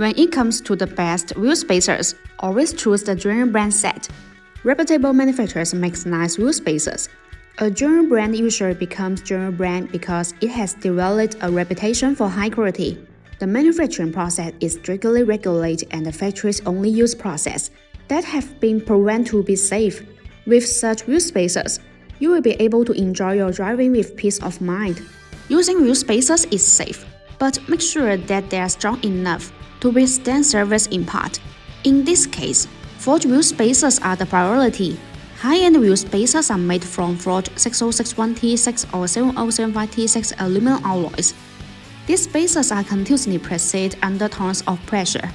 When it comes to the best wheel spacers, always choose the general brand set. Reputable manufacturers make nice wheel spacers. A general brand usually becomes general brand because it has developed a reputation for high quality. The manufacturing process is strictly regulated and the factories only use process that have been proven to be safe. With such wheel spacers, you will be able to enjoy your driving with peace of mind. Using wheel spacers is safe, but make sure that they are strong enough to withstand service impact. In this case, forged wheel spacers are the priority. High-end wheel spacers are made from forged 6061T6 or 7075T6 aluminum alloys. These spacers are continuously pressed under tons of pressure.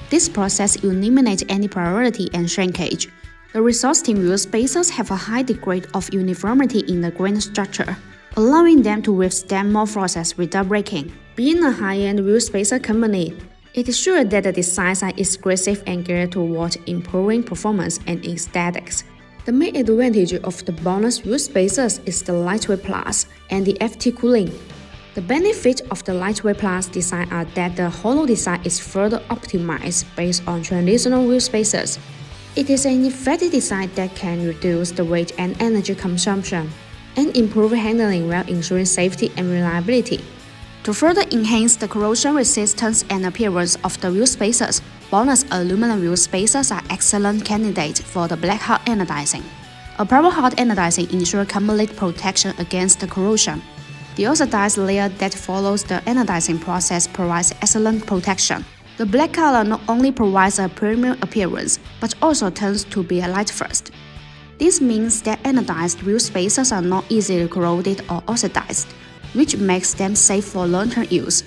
This process eliminates any priority and shrinkage. The resulting wheel spacers have a high degree of uniformity in the grain structure, allowing them to withstand more forces without breaking. Being a high-end wheel spacer company, it is sure that the designs are exclusive and geared toward improving performance and aesthetics. The main advantage of the BONOSS wheel spacers is the lightweight plus and the FT cooling. The benefits of the lightweight plus design are that the hollow design is further optimized based on traditional wheel spacers. It is an effective design that can reduce the weight and energy consumption and improve handling while ensuring safety and reliability. To further enhance the corrosion resistance and appearance of the wheel spacers, BONOSS aluminum wheel spacers are excellent candidates for the black hot anodizing. A proper hot anodizing ensures complete protection against the corrosion. The oxidized layer that follows the anodizing process provides excellent protection. The black color not only provides a premium appearance, but also tends to be a light first. This means that anodized wheel spacers are not easily corroded or oxidized, which makes them safe for long-term use.